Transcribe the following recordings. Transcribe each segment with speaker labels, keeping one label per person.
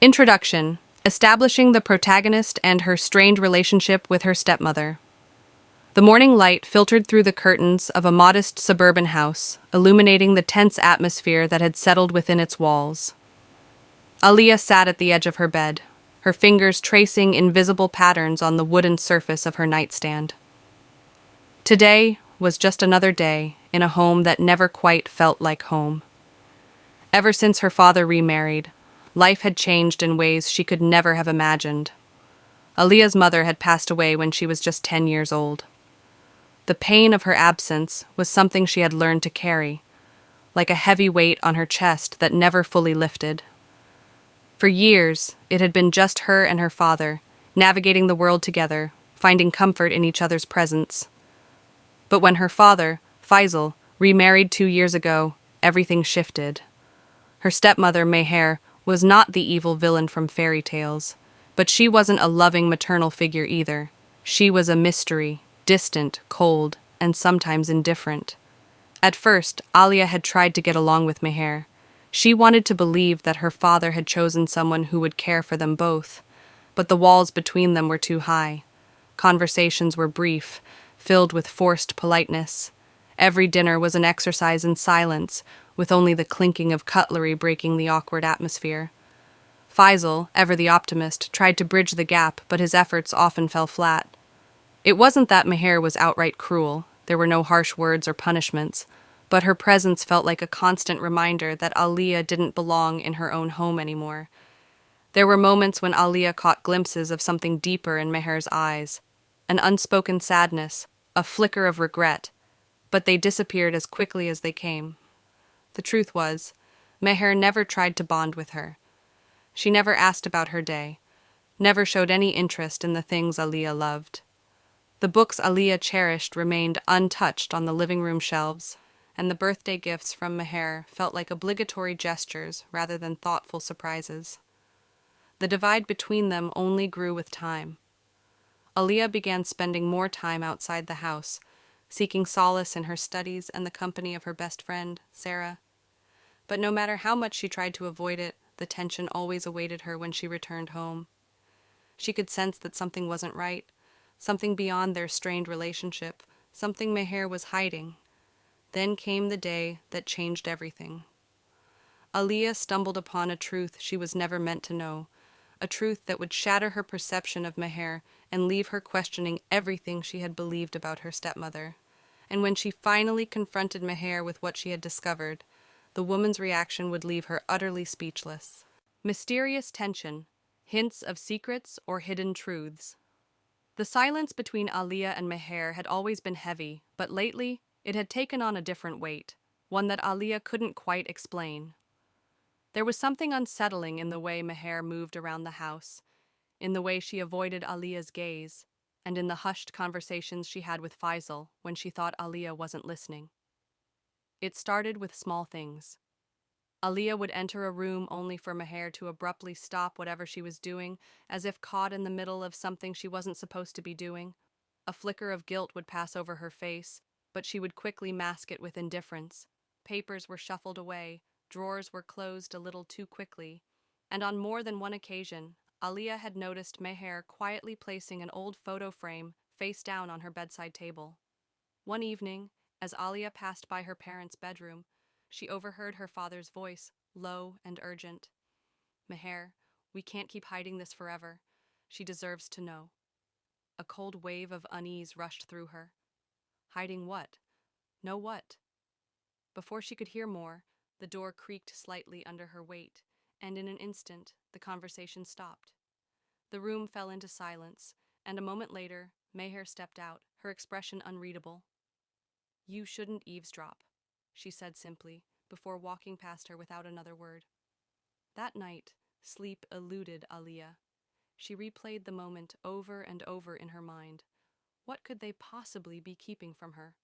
Speaker 1: Introduction: Establishing the protagonist and her strained relationship with her stepmother. The morning light filtered through the curtains of a modest suburban house, illuminating the tense atmosphere that had settled within its walls. Aaliya sat at the edge of her bed, her fingers tracing invisible patterns on the wooden surface of her nightstand. Today was just another day in a home that never quite felt like home. Ever since her father remarried, life had changed in ways she could never have imagined. Aaliya's mother had passed away when she was just 10 years old. The pain of her absence was something she had learned to carry, like a heavy weight on her chest that never fully lifted. For years, it had been just her and her father, navigating the world together, finding comfort in each other's presence. But when her father, Faisal, remarried 2 years ago, everything shifted. Her stepmother, Meher, was not the evil villain from fairy tales, but she wasn't a loving maternal figure either. She was a mystery, distant, cold, and sometimes indifferent. At first, Aaliya had tried to get along with Meher. She wanted to believe that her father had chosen someone who would care for them both, but the walls between them were too high. Conversations were brief, filled with forced politeness. Every dinner was an exercise in silence, with only the clinking of cutlery breaking the awkward atmosphere. Faisal, ever the optimist, tried to bridge the gap, but his efforts often fell flat. It wasn't that Meher was outright cruel. There were no harsh words or punishments, but her presence felt like a constant reminder that Aaliya didn't belong in her own home anymore. There were moments when Aaliya caught glimpses of something deeper in Meher's eyes, an unspoken sadness, a flicker of regret, but they disappeared as quickly as they came. The truth was, Meher never tried to bond with her. She never asked about her day, never showed any interest in the things Aaliya loved. The books Aaliya cherished remained untouched on the living room shelves, and the birthday gifts from Meher felt like obligatory gestures rather than thoughtful surprises. The divide between them only grew with time. Aaliya began spending more time outside the house, seeking solace in her studies and the company of her best friend, Sarah. But no matter how much she tried to avoid it, the tension always awaited her when she returned home. She could sense that something wasn't right, something beyond their strained relationship, something Meher was hiding. Then came the day that changed everything. Aaliya stumbled upon a truth she was never meant to know, a truth that would shatter her perception of Meher and leave her questioning everything she had believed about her stepmother. And when she finally confronted Meher with what she had discovered, the woman's reaction would leave her utterly speechless. Mysterious tension, hints of secrets or hidden truths. The silence between Aaliya and Meher had always been heavy, but lately it had taken on a different weight, one that Aaliya couldn't quite explain. There was something unsettling in the way Meher moved around the house, in the way she avoided Aaliya's gaze, and in the hushed conversations she had with Faisal when she thought Aaliya wasn't listening. It started with small things. Aaliya would enter a room only for Meher to abruptly stop whatever she was doing, as if caught in the middle of something she wasn't supposed to be doing. A flicker of guilt would pass over her face, but she would quickly mask it with indifference. Papers were shuffled away, drawers were closed a little too quickly, and on more than one occasion, Aaliya had noticed Meher quietly placing an old photo frame face down on her bedside table. One evening, as Aaliya passed by her parents' bedroom, she overheard her father's voice, low and urgent. "Meher, we can't keep hiding this forever. She deserves to know." A cold wave of unease rushed through her. Hiding what? Know what? Before she could hear more, the door creaked slightly under her weight, and in an instant, the conversation stopped. The room fell into silence, and a moment later, Meher stepped out, her expression unreadable. "You shouldn't eavesdrop," she said simply, before walking past her without another word. That night, sleep eluded Aaliya. She replayed the moment over and over in her mind. What could they possibly be keeping from her?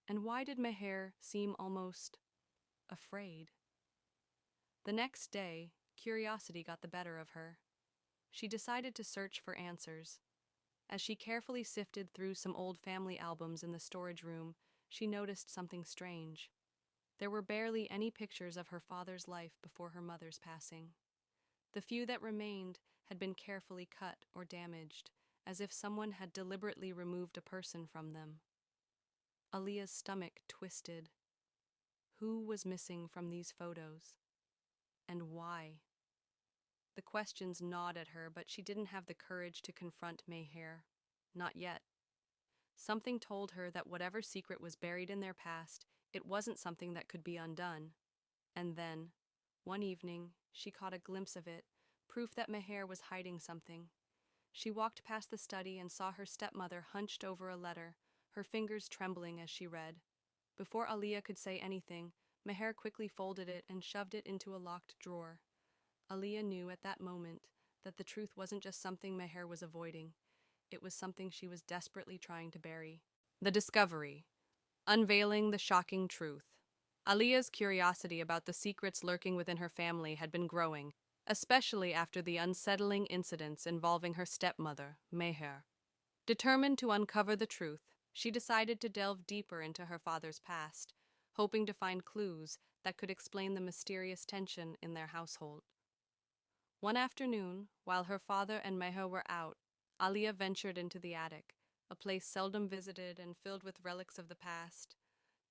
Speaker 1: And why did Meher seem almost afraid? The next day, curiosity got the better of her. She decided to search for answers. As she carefully sifted through some old family albums in the storage room, she noticed something strange. There were barely any pictures of her father's life before her mother's passing. The few that remained had been carefully cut or damaged, as if someone had deliberately removed a person from them. Aaliya's stomach twisted. Who was missing from these photos? And why? The questions gnawed at her, but she didn't have the courage to confront Meher. Not yet. Something told her that whatever secret was buried in their past, it wasn't something that could be undone. And then, one evening, she caught a glimpse of it, proof that Meher was hiding something. She walked past the study and saw her stepmother hunched over a letter, her fingers trembling as she read. Before Aaliya could say anything, Meher quickly folded it and shoved it into a locked drawer. Aaliya knew at that moment that the truth wasn't just something Meher was avoiding. It was something she was desperately trying to bury. The discovery. Unveiling the shocking truth. Aaliya's curiosity about the secrets lurking within her family had been growing, especially after the unsettling incidents involving her stepmother, Meher. Determined to uncover the truth, she decided to delve deeper into her father's past, hoping to find clues that could explain the mysterious tension in their household. One afternoon, while her father and Meher were out, Aaliya ventured into the attic, a place seldom visited and filled with relics of the past.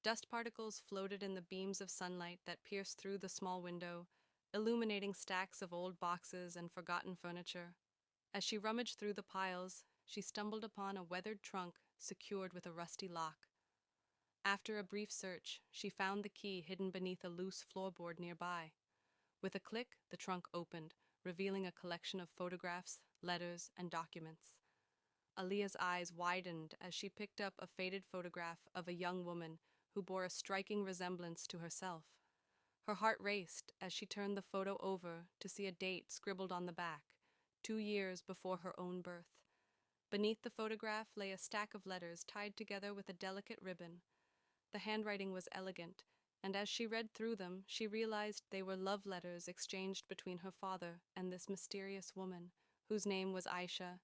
Speaker 1: Dust particles floated in the beams of sunlight that pierced through the small window, illuminating stacks of old boxes and forgotten furniture. As she rummaged through the piles, she stumbled upon a weathered trunk secured with a rusty lock. After a brief search, she found the key hidden beneath a loose floorboard nearby. With a click, the trunk opened, revealing a collection of photographs, letters, and documents. Aaliya's eyes widened as she picked up a faded photograph of a young woman who bore a striking resemblance to herself. Her heart raced as she turned the photo over to see a date scribbled on the back, 2 years before her own birth. Beneath the photograph lay a stack of letters tied together with a delicate ribbon. The handwriting was elegant, and as she read through them, she realized they were love letters exchanged between her father and this mysterious woman, whose name was Aisha.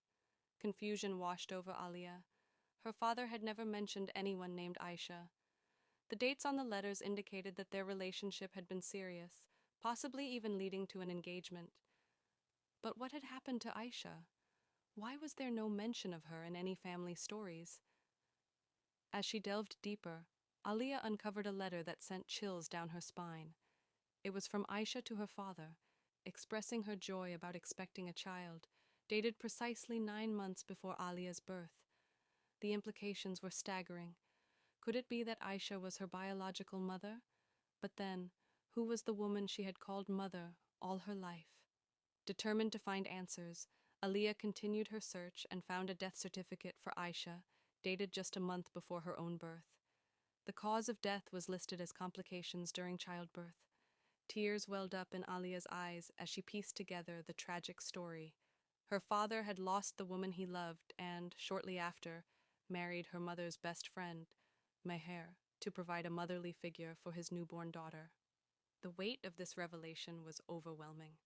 Speaker 1: Confusion washed over Aaliya. Her father had never mentioned anyone named Aisha. The dates on the letters indicated that their relationship had been serious, possibly even leading to an engagement. But what had happened to Aisha? Why was there no mention of her in any family stories? As she delved deeper, Aaliya uncovered a letter that sent chills down her spine. It was from Aisha to her father, expressing her joy about expecting a child, dated precisely 9 months before Aaliya's birth. The implications were staggering. Could it be that Aisha was her biological mother? But then, who was the woman she had called mother all her life? Determined to find answers, Aaliya continued her search and found a death certificate for Aisha, dated just a month before her own birth. The cause of death was listed as complications during childbirth. Tears welled up in Aaliya's eyes as she pieced together the tragic story. Her father had lost the woman he loved and, shortly after, married her mother's best friend, Meher, to provide a motherly figure for his newborn daughter. The weight of this revelation was overwhelming.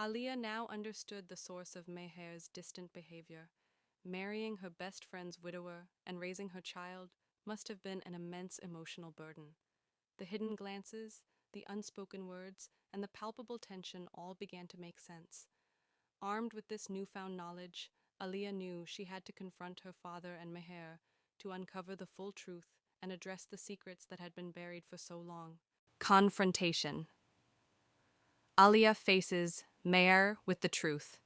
Speaker 1: Aaliya now understood the source of Meher's distant behavior. Marrying her best friend's widower and raising her child must have been an immense emotional burden. The hidden glances, the unspoken words, and the palpable tension all began to make sense. Armed with this newfound knowledge, Aaliya knew she had to confront her father and Meher to uncover the full truth and address the secrets that had been buried for so long. Confrontation. Aaliya faces Meher with the truth.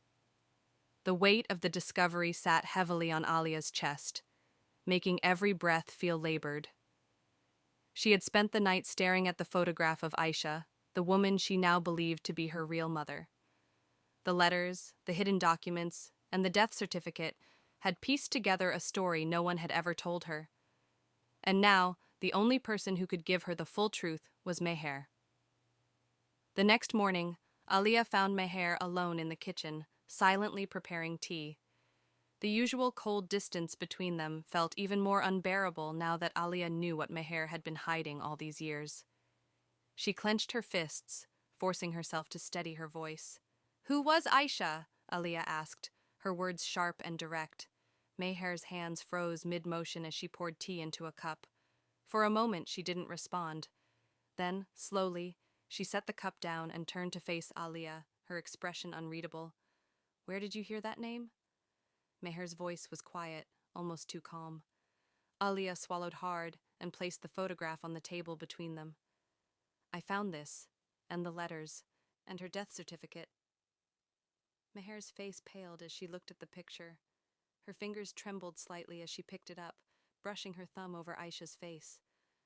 Speaker 1: The weight of the discovery sat heavily on Aaliya's chest, making every breath feel labored. She had spent the night staring at the photograph of Aisha, the woman she now believed to be her real mother. The letters, the hidden documents, and the death certificate had pieced together a story no one had ever told her. And now, the only person who could give her the full truth was Meher. The next morning, Aaliya found Meher alone in the kitchen, silently preparing tea. The usual cold distance between them felt even more unbearable now that Aaliya knew what Meher had been hiding all these years. She clenched her fists, forcing herself to steady her voice. "Who was Aisha?" Aaliya asked, her words sharp and direct. Meher's hands froze mid-motion as she poured tea into a cup. For a moment, she didn't respond. Then, slowly, she set the cup down and turned to face Aaliya, her her expression unreadable. "Where did you hear that name?" Meher's voice was quiet, almost too calm. Aaliya swallowed hard and placed the photograph on the table between them. "I found this, and the letters, and her death certificate." Meher's face paled as she looked at the picture. Her fingers trembled slightly as she picked it up, brushing her thumb over Aisha's face.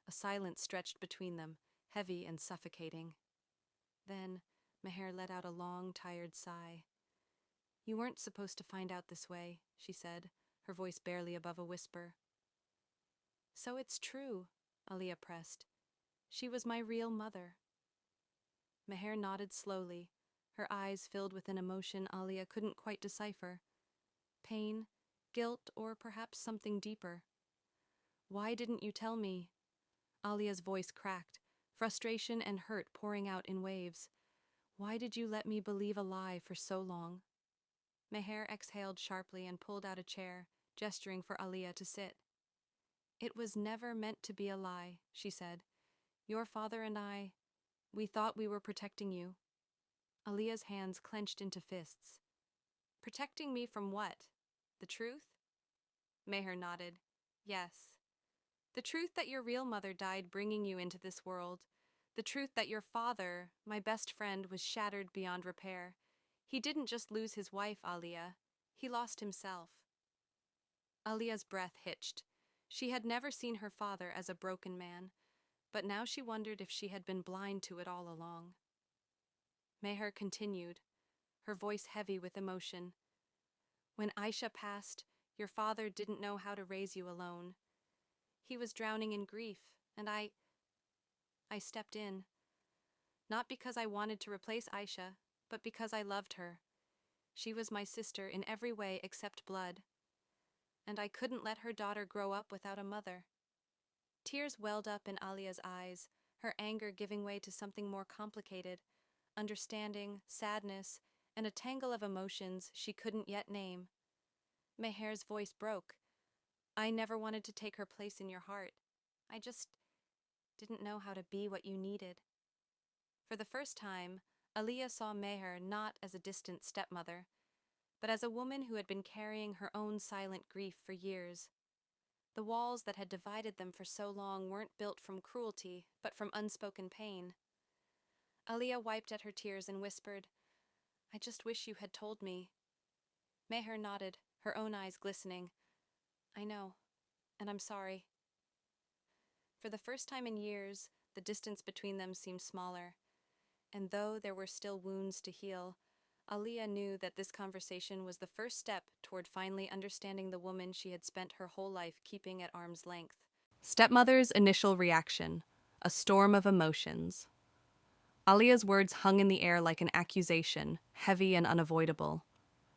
Speaker 1: A silence stretched between them, heavy and suffocating. Then, Meher let out a long, tired sigh. "You weren't supposed to find out this way," she said, her voice barely above a whisper. "So it's true," Aaliya pressed. "She was my real mother." Meher nodded slowly, her eyes filled with an emotion Aaliya couldn't quite decipher. Pain, guilt, or perhaps something deeper. "Why didn't you tell me?" Aaliya's voice cracked, frustration and hurt pouring out in waves. "Why did you let me believe a lie for so long?" Meher exhaled sharply and pulled out a chair, gesturing for Aaliya to sit. "It was never meant to be a lie," she said. "Your father and I, we thought we were protecting you." Aaliya's hands clenched into fists. "Protecting me from what? The truth?" Meher nodded. "Yes. The truth that your real mother died bringing you into this world. The truth that your father, my best friend, was shattered beyond repair. He didn't just lose his wife, Aaliya. He lost himself." Aaliya's breath hitched. She had never seen her father as a broken man, but now she wondered if she had been blind to it all along. Meher continued, her voice heavy with emotion. "When Aisha passed, your father didn't know how to raise you alone. He was drowning in grief, and I stepped in. Not because I wanted to replace Aisha, but because I loved her. She was my sister in every way except blood. And I couldn't let her daughter grow up without a mother." Tears welled up in Aaliya's eyes, her anger giving way to something more complicated, understanding, sadness, and a tangle of emotions she couldn't yet name. Meher's voice broke. "I never wanted to take her place in your heart. I just didn't know how to be what you needed." For the first time, Aaliya saw Meher not as a distant stepmother, but as a woman who had been carrying her own silent grief for years. The walls that had divided them for so long weren't built from cruelty, but from unspoken pain. Aaliya wiped at her tears and whispered, "I just wish you had told me." Meher nodded, her own eyes glistening. "I know, and I'm sorry." For the first time in years, the distance between them seemed smaller, and though there were still wounds to heal, Aaliya knew that this conversation was the first step toward finally understanding the woman she had spent her whole life keeping at arm's length. Stepmother's initial reaction, a storm of emotions. Aaliya's words hung in the air like an accusation, heavy and unavoidable.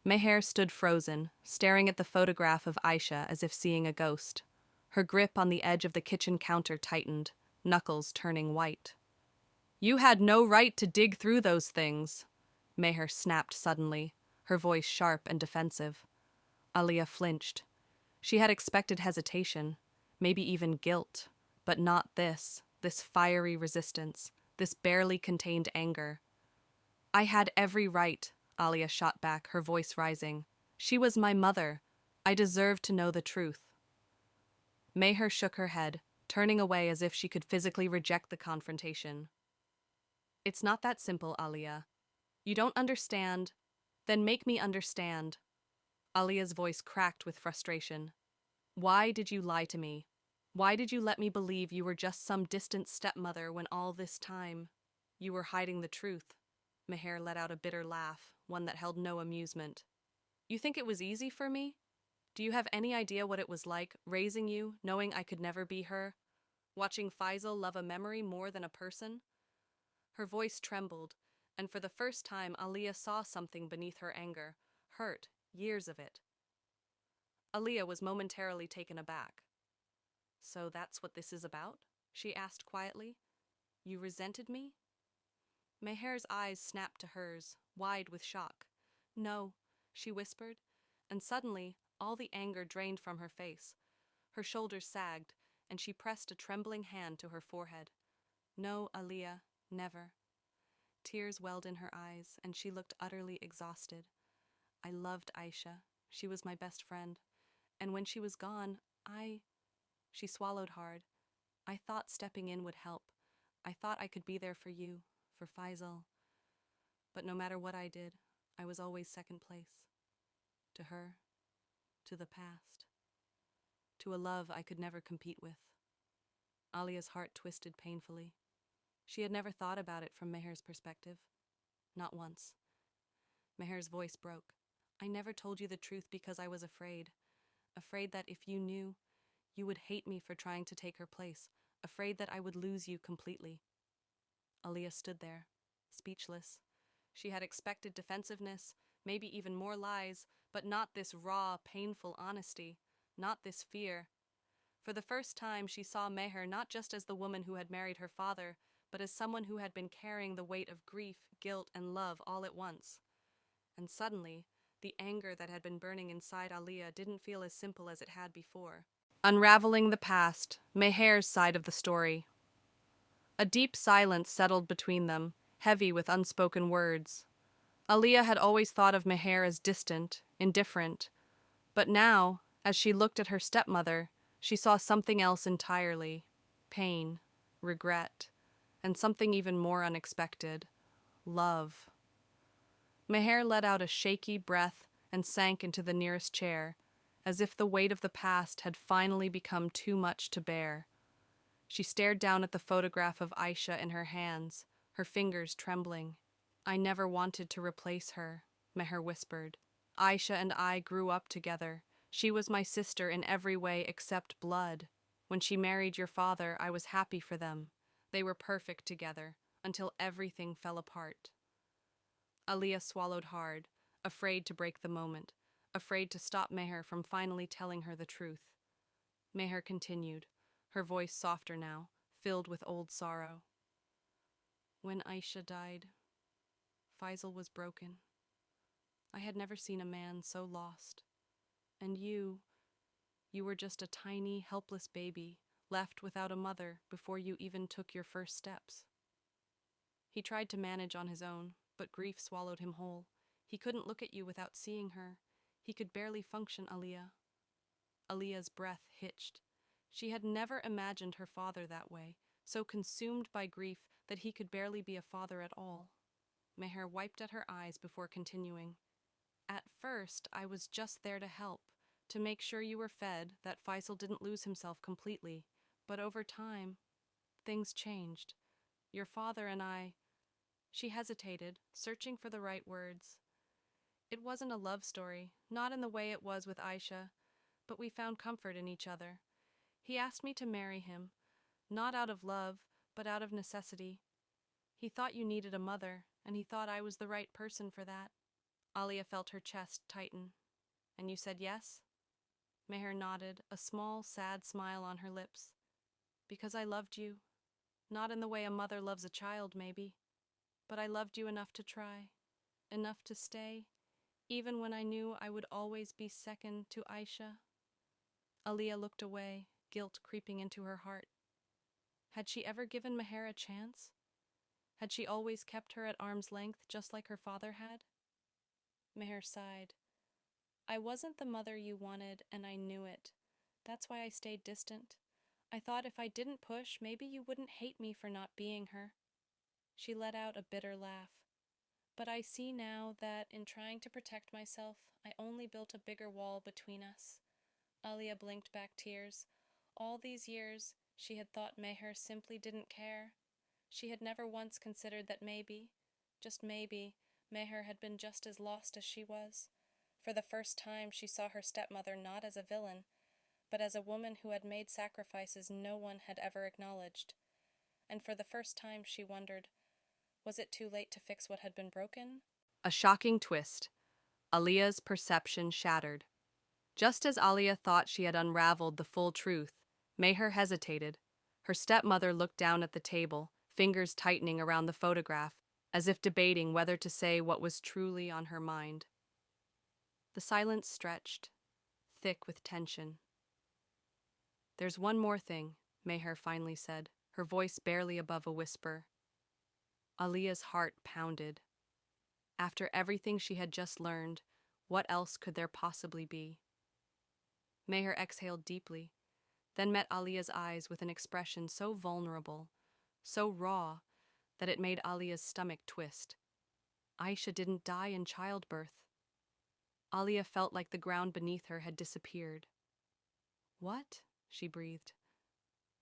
Speaker 1: Meher stood frozen, staring at the photograph of Aisha as if seeing a ghost. Her grip on the edge of the kitchen counter tightened, knuckles turning white. "You had no right to dig through those things," Meher snapped suddenly, her voice sharp and defensive. Aaliya flinched. She had expected hesitation, maybe even guilt, but not this fiery resistance, this barely contained anger. "I had every right," Aaliya shot back, her voice rising. "She was my mother. I deserved to know the truth." Meher shook her head, turning away as if she could physically reject the confrontation. "It's not that simple, Aaliya. You don't understand? Then make me understand." Aaliya's voice cracked with frustration. "Why did you lie to me? Why did you let me believe you were just some distant stepmother when all this time you were hiding the truth?" Meher let out a bitter laugh, one that held no amusement. "You think it was easy for me? Do you have any idea what it was like, raising you, knowing I could never be her? Watching Faisal love a memory more than a person?" Her voice trembled, and for the first time Aaliya saw something beneath her anger, hurt, years of it. Aaliya was momentarily taken aback. "So that's what this is about?" she asked quietly. "You resented me?" Meher's eyes snapped to hers, wide with shock. "No," she whispered, and suddenly all the anger drained from her face. Her shoulders sagged, and she pressed a trembling hand to her forehead. "No, Aaliya, never." Tears welled in her eyes, and she looked utterly exhausted. I loved Aisha. She was my best friend. And when she was gone, She swallowed hard. I thought stepping in would help. I thought I could be there for you, for Faisal. But no matter what I did, I was always second place. To her, to the past, to a love I could never compete with. Aaliya's heart twisted painfully. She had never thought about it from Meher's perspective. Not once. Meher's voice broke. I never told you the truth because I was afraid. Afraid that if you knew, you would hate me for trying to take her place. Afraid that I would lose you completely. Aaliya stood there, speechless. She had expected defensiveness, maybe even more lies, but not this raw, painful honesty, not this fear. For the first time, she saw Meher not just as the woman who had married her father, but as someone who had been carrying the weight of grief, guilt, and love all at once. And suddenly, the anger that had been burning inside Aaliya didn't feel as simple as it had before. Unraveling the past, Meher's side of the story. A deep silence settled between them, heavy with unspoken words. Aaliya had always thought of Meher as distant, indifferent. But now, as she looked at her stepmother, she saw something else entirely. Pain, regret, and something even more unexpected. Love. Meher let out a shaky breath and sank into the nearest chair, as if the weight of the past had finally become too much to bear. She stared down at the photograph of Aisha in her hands, her fingers trembling. I never wanted to replace her, Meher whispered. Aisha and I grew up together. She was my sister in every way except blood. When she married your father, I was happy for them. They were perfect together, until everything fell apart. Aaliya swallowed hard, afraid to break the moment, afraid to stop Meher from finally telling her the truth. Meher continued, her voice softer now, filled with old sorrow. When Aisha died, Faisal was broken. I had never seen a man so lost. And you were just a tiny, helpless baby, left without a mother before you even took your first steps. He tried to manage on his own, but grief swallowed him whole. He couldn't look at you without seeing her. He could barely function, Aaliya. Aaliya's breath hitched. She had never imagined her father that way, so consumed by grief that he could barely be a father at all. Meher wiped at her eyes before continuing. At first, I was just there to help, to make sure you were fed, that Faisal didn't lose himself completely. But over time, things changed. Your father and I... She hesitated, searching for the right words. It wasn't a love story, not in the way it was with Aisha, but we found comfort in each other. He asked me to marry him, not out of love, but out of necessity. He thought you needed a mother, and he thought I was the right person for that. Aaliya felt her chest tighten. And you said yes? Meher nodded, a small, sad smile on her lips. Because I loved you. Not in the way a mother loves a child, maybe. But I loved you enough to try. Enough to stay, even when I knew I would always be second to Aisha. Aaliya looked away, guilt creeping into her heart. Had she ever given Meher a chance? Had she always kept her at arm's length, just like her father had? Meher sighed. I wasn't the mother you wanted, and I knew it. That's why I stayed distant. I thought if I didn't push, maybe you wouldn't hate me for not being her. She let out a bitter laugh. But I see now that, in trying to protect myself, I only built a bigger wall between us. Aaliya blinked back tears. All these years, she had thought Meher simply didn't care. She had never once considered that maybe, just maybe, Meher had been just as lost as she was. For the first time, she saw her stepmother not as a villain, but as a woman who had made sacrifices no one had ever acknowledged. And for the first time, she wondered, was it too late to fix what had been broken? A shocking twist. Aaliya's perception shattered. Just as Aaliya thought she had unraveled the full truth, Meher hesitated. Her stepmother looked down at the table, fingers tightening around the photograph, as if debating whether to say what was truly on her mind. The silence stretched, thick with tension. There's one more thing, Meher finally said, her voice barely above a whisper. Aaliya's heart pounded. After everything she had just learned, what else could there possibly be? Meher exhaled deeply, then met Aaliya's eyes with an expression so vulnerable, so raw, that it made Aaliya's stomach twist. Aisha didn't die in childbirth. Aaliya felt like the ground beneath her had disappeared. What? She breathed.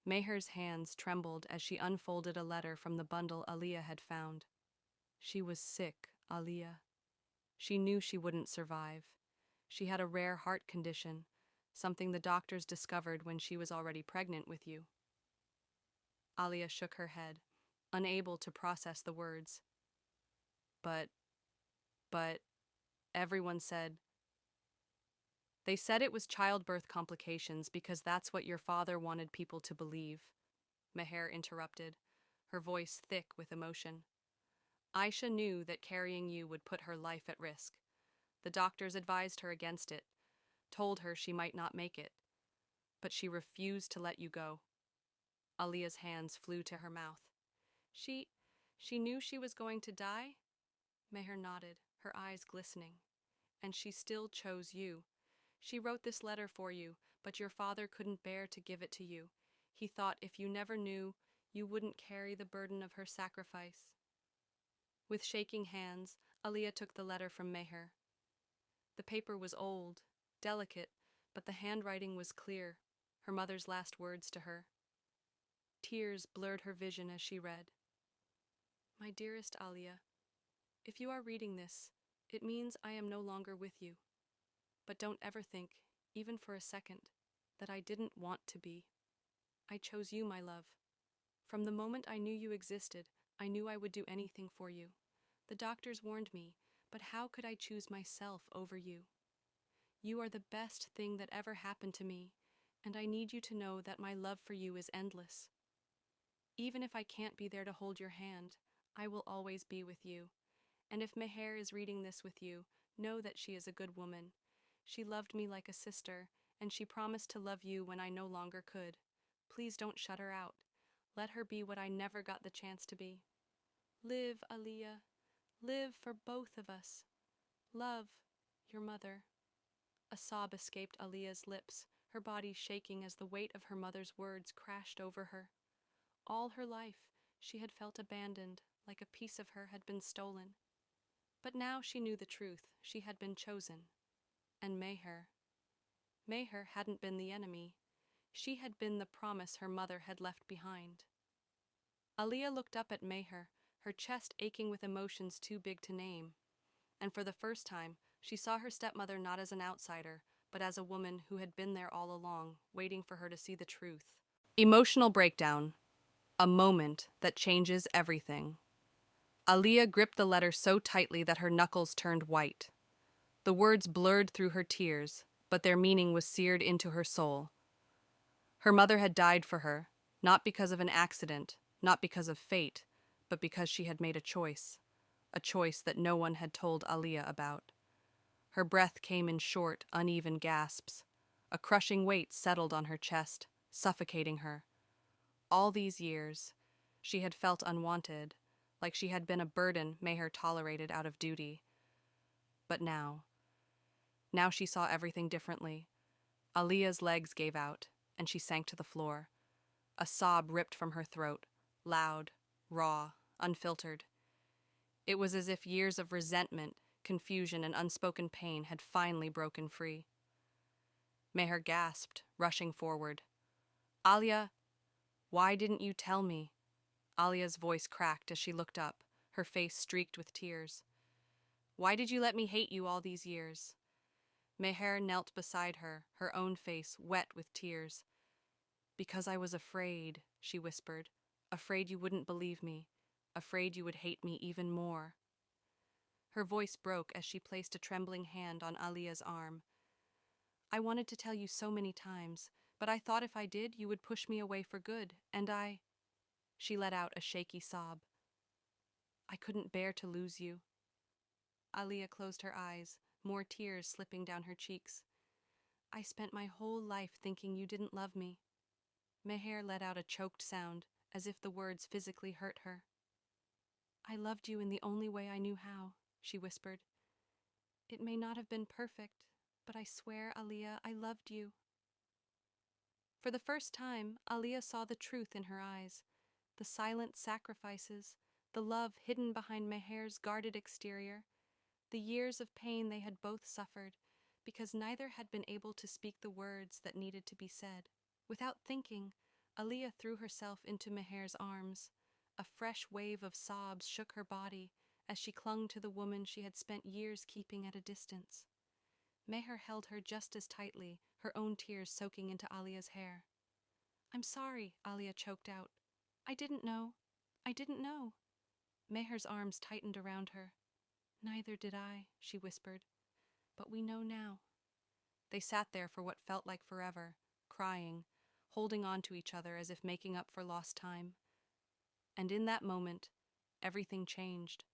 Speaker 1: Meher's hands trembled as she unfolded a letter from the bundle Aaliya had found. She was sick, Aaliya. She knew she wouldn't survive. She had a rare heart condition, something the doctors discovered when she was already pregnant with you. Aaliya shook her head, unable to process the words. But, everyone said. They said it was childbirth complications because that's what your father wanted people to believe. Meher interrupted, her voice thick with emotion. Aisha knew that carrying you would put her life at risk. The doctors advised her against it, told her she might not make it. But she refused to let you go. Aaliya's hands flew to her mouth. She knew she was going to die? Meher nodded, her eyes glistening. And she still chose you. She wrote this letter for you, but your father couldn't bear to give it to you. He thought if you never knew, you wouldn't carry the burden of her sacrifice. With shaking hands, Aaliya took the letter from Meher. The paper was old, delicate, but the handwriting was clear, her mother's last words to her. Tears blurred her vision as she read. My dearest Aaliya, if you are reading this, it means I am no longer with you. But don't ever think, even for a second, that I didn't want to be. I chose you, my love. From the moment I knew you existed, I knew I would do anything for you. The doctors warned me, but how could I choose myself over you? You are the best thing that ever happened to me, and I need you to know that my love for you is endless. Even if I can't be there to hold your hand, I will always be with you. And if Meher is reading this with you, know that she is a good woman. She loved me like a sister, and she promised to love you when I no longer could. Please don't shut her out. Let her be what I never got the chance to be. Live, Aaliya. Live for both of us. Love, your mother. A sob escaped Aaliya's lips, her body shaking as the weight of her mother's words crashed over her. All her life, she had felt abandoned, like a piece of her had been stolen. But now she knew the truth. She had been chosen. And Meher hadn't been the enemy. She had been the promise her mother had left behind. Aaliya looked up at Meher, her chest aching with emotions too big to name. And for the first time, she saw her stepmother not as an outsider, but as a woman who had been there all along, waiting for her to see the truth. Emotional breakdown. A moment that changes everything. Aaliya gripped the letter so tightly that her knuckles turned white. The words blurred through her tears, but their meaning was seared into her soul. Her mother had died for her, not because of an accident, not because of fate, but because she had made a choice that no one had told Aaliya about. Her breath came in short, uneven gasps. A crushing weight settled on her chest, suffocating her. All these years, she had felt unwanted, like she had been a burden Meher tolerated out of duty. But now she saw everything differently. Aaliya's legs gave out, and she sank to the floor. A sob ripped from her throat, loud, raw, unfiltered. It was as if years of resentment, confusion, and unspoken pain had finally broken free. Meher gasped, rushing forward. Aaliya, why didn't you tell me? Aaliya's voice cracked as she looked up, her face streaked with tears. Why did you let me hate you all these years? Meher knelt beside her, her own face wet with tears. Because I was afraid, she whispered. Afraid you wouldn't believe me. Afraid you would hate me even more. Her voice broke as she placed a trembling hand on Aaliya's arm. I wanted to tell you so many times, but I thought if I did, you would push me away for good, and I... She let out a shaky sob. I couldn't bear to lose you. Aaliya closed her eyes, more tears slipping down her cheeks. I spent my whole life thinking you didn't love me. Meher let out a choked sound, as if the words physically hurt her. I loved you in the only way I knew how, she whispered. It may not have been perfect, but I swear, Aaliya, I loved you. For the first time, Aaliya saw the truth in her eyes, the silent sacrifices, the love hidden behind Meher's guarded exterior, the years of pain they had both suffered, because neither had been able to speak the words that needed to be said. Without thinking, Aaliya threw herself into Meher's arms. A fresh wave of sobs shook her body as she clung to the woman she had spent years keeping at a distance. Meher held her just as tightly, her own tears soaking into Aaliya's hair. I'm sorry, Aaliya choked out. I didn't know. I didn't know. Meher's arms tightened around her. Neither did I, she whispered. But we know now. They sat there for what felt like forever, crying, holding on to each other as if making up for lost time. And in that moment, everything changed.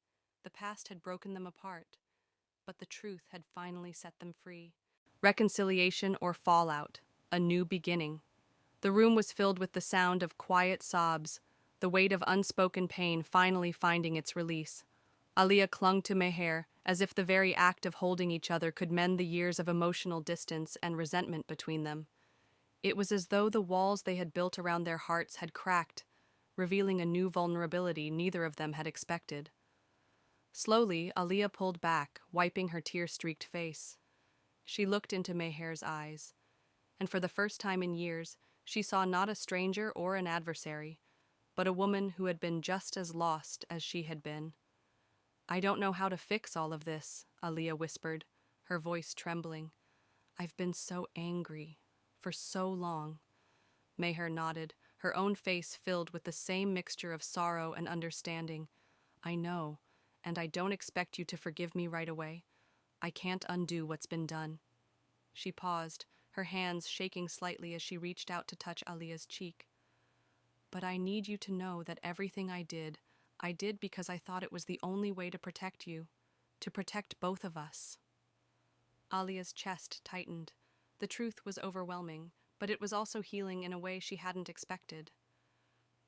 Speaker 1: The past had broken them apart, but the truth had finally set them free. Reconciliation or fallout, a new beginning. The room was filled with the sound of quiet sobs, the weight of unspoken pain finally finding its release. Aaliya clung to Meher as if the very act of holding each other could mend the years of emotional distance and resentment between them. It was as though the walls they had built around their hearts had cracked, revealing a new vulnerability neither of them had expected. Slowly, Aaliya pulled back, wiping her tear-streaked face. She looked into Meher's eyes, and for the first time in years, she saw not a stranger or an adversary, but a woman who had been just as lost as she had been. I don't know how to fix all of this, Aaliya whispered, her voice trembling. I've been so angry, for so long. Meher nodded, her own face filled with the same mixture of sorrow and understanding. I know, and I don't expect you to forgive me right away. I can't undo what's been done. She paused, her hands shaking slightly as she reached out to touch Aaliya's cheek. But I need you to know that everything I did because I thought it was the only way to protect you, to protect both of us. Aaliya's chest tightened. The truth was overwhelming, but it was also healing in a way she hadn't expected.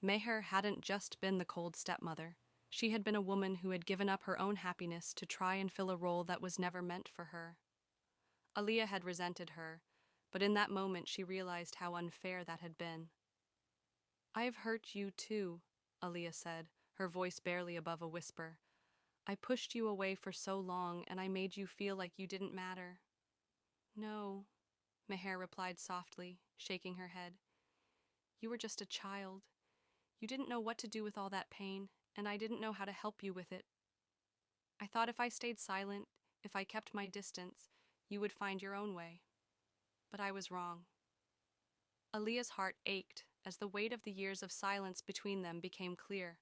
Speaker 1: Meher hadn't just been the cold stepmother. She had been a woman who had given up her own happiness to try and fill a role that was never meant for her. Aaliya had resented her, but in that moment she realized how unfair that had been. I've hurt you too, Aaliya said, her voice barely above a whisper. I pushed you away for so long, and I made you feel like you didn't matter. No, Meher replied softly, shaking her head. You were just a child. You didn't know what to do with all that pain, and I didn't know how to help you with it. I thought if I stayed silent, if I kept my distance, you would find your own way. But I was wrong. Aaliya's heart ached as the weight of the years of silence between them became clear.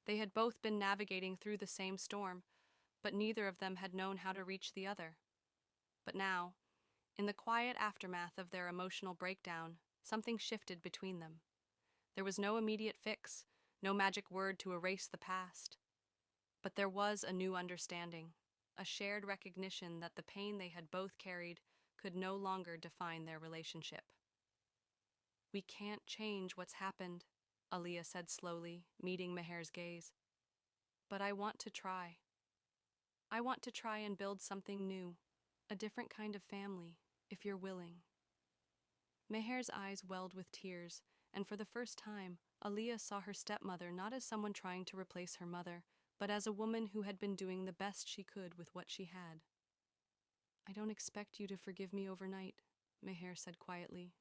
Speaker 1: They had both been navigating through the same storm, but neither of them had known how to reach the other. But now, in the quiet aftermath of their emotional breakdown, something shifted between them. There was no immediate fix, no magic word to erase the past. But there was a new understanding, a shared recognition that the pain they had both carried could no longer define their relationship. We can't change what's happened, Aaliya said slowly, meeting Meher's gaze. But I want to try. I want to try and build something new, a different kind of family, if you're willing. Meher's eyes welled with tears, and for the first time, Aaliya saw her stepmother not as someone trying to replace her mother, but as a woman who had been doing the best she could with what she had. I don't expect you to forgive me overnight, Meher said quietly.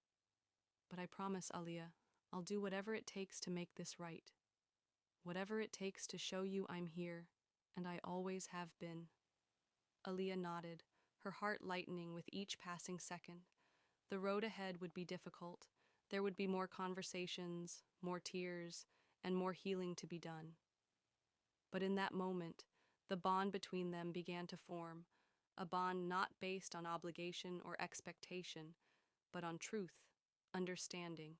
Speaker 1: But I promise, Aaliya, I'll do whatever it takes to make this right. Whatever it takes to show you I'm here, and I always have been. Aaliya nodded, her heart lightening with each passing second. The road ahead would be difficult. There would be more conversations, more tears, and more healing to be done. But in that moment, the bond between them began to form, a bond not based on obligation or expectation, but on truth, understanding,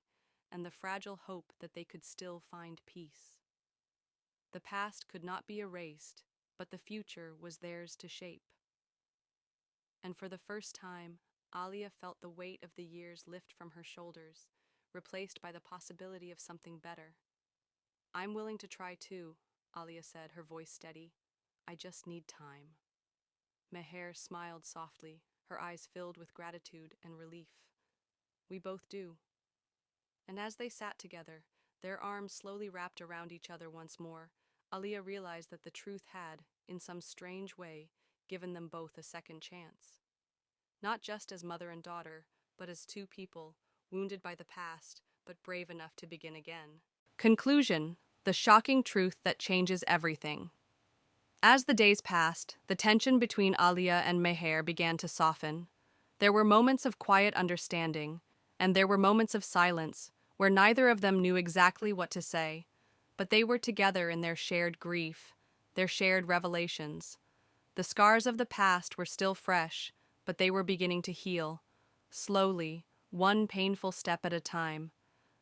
Speaker 1: and the fragile hope that they could still find peace. The past could not be erased, but the future was theirs to shape. And for the first time, Aaliya felt the weight of the years lift from her shoulders, replaced by the possibility of something better. I'm willing to try too, Aaliya said, her voice steady. I just need time. Meher smiled softly, her eyes filled with gratitude and relief. We both do. And as they sat together, their arms slowly wrapped around each other once more, Aaliya realized that the truth had, in some strange way, given them both a second chance. Not just as mother and daughter, but as two people, wounded by the past, but brave enough to begin again. Conclusion: the shocking truth that changes everything. As the days passed, the tension between Aaliya and Meher began to soften. There were moments of quiet understanding, and there were moments of silence, where neither of them knew exactly what to say, but they were together in their shared grief, their shared revelations. The scars of the past were still fresh, but they were beginning to heal, slowly, one painful step at a time.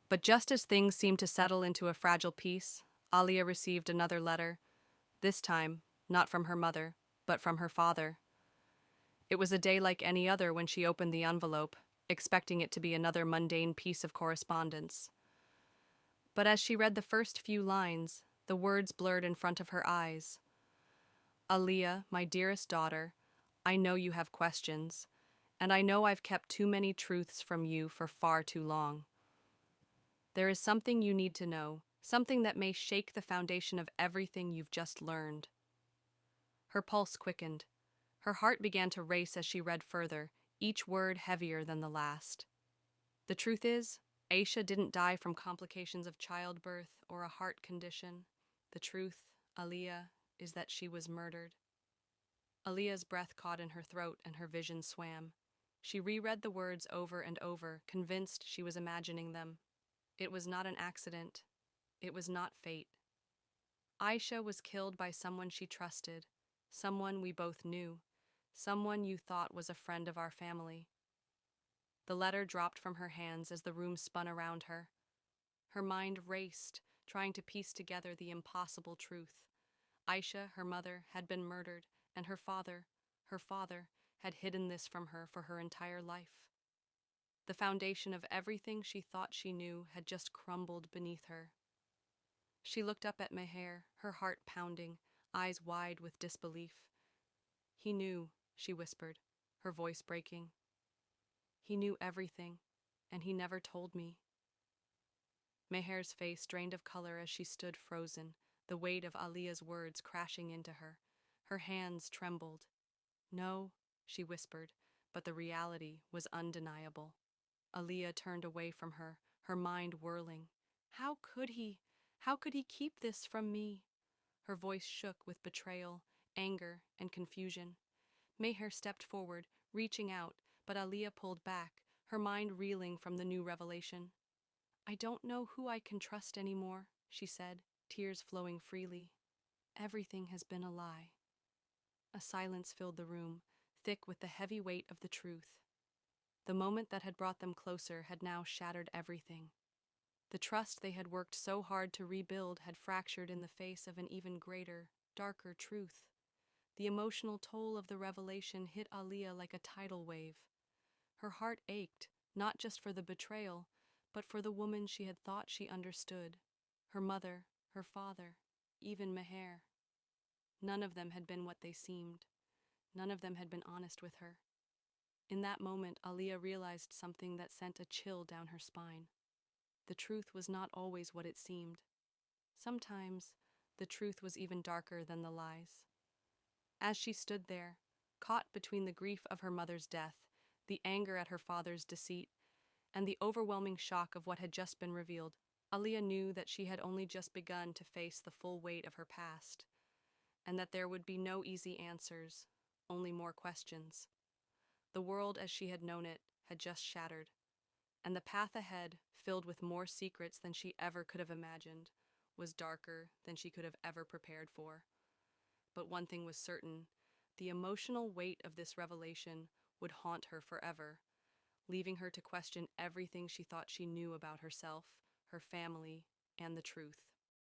Speaker 1: But just as things seemed to settle into a fragile peace, Aaliya received another letter, this time not from her mother, but from her father. It was a day like any other when she opened the envelope, expecting it to be another mundane piece of correspondence. But as she read the first few lines, the words blurred in front of her eyes. Aaliya, my dearest daughter, I know you have questions, and I know I've kept too many truths from you for far too long. There is something you need to know, something that may shake the foundation of everything you've just learned. Her pulse quickened. Her heart began to race as she read further, each word heavier than the last. The truth is, Aisha didn't die from complications of childbirth or a heart condition. The truth, Aaliya, is that she was murdered. Aaliya's breath caught in her throat and her vision swam. She reread the words over and over, convinced she was imagining them. It was not an accident. It was not fate. Aisha was killed by someone she trusted, someone we both knew, someone you thought was a friend of our family. The letter dropped from her hands as the room spun around her. Her mind raced, trying to piece together the impossible truth. Aisha, her mother, had been murdered, and her father, had hidden this from her for her entire life. The foundation of everything she thought she knew had just crumbled beneath her. She looked up at Meher, her heart pounding, eyes wide with disbelief. He knew, she whispered, her voice breaking. He knew everything, and he never told me. Meher's face drained of color as she stood frozen, the weight of Aaliya's words crashing into her. Her hands trembled. No, she whispered, but the reality was undeniable. Aaliya turned away from her, her mind whirling. How could he? How could he keep this from me? Her voice shook with betrayal, anger, and confusion. Meher stepped forward, reaching out, but Aaliya pulled back, her mind reeling from the new revelation. I don't know who I can trust anymore, she said, tears flowing freely. Everything has been a lie. A silence filled the room, thick with the heavy weight of the truth. The moment that had brought them closer had now shattered everything. The trust they had worked so hard to rebuild had fractured in the face of an even greater, darker truth. The emotional toll of the revelation hit Aaliya like a tidal wave. Her heart ached, not just for the betrayal, but for the woman she had thought she understood. Her mother, her father, even Meher. None of them had been what they seemed. None of them had been honest with her. In that moment, Aaliya realized something that sent a chill down her spine. The truth was not always what it seemed. Sometimes, the truth was even darker than the lies. As she stood there, caught between the grief of her mother's death, the anger at her father's deceit, and the overwhelming shock of what had just been revealed, Aaliya knew that she had only just begun to face the full weight of her past, and that there would be no easy answers, only more questions. The world as she had known it had just shattered, and the path ahead, filled with more secrets than she ever could have imagined, was darker than she could have ever prepared for. But one thing was certain: the emotional weight of this revelation would haunt her forever, leaving her to question everything she thought she knew about herself, her family, and the truth.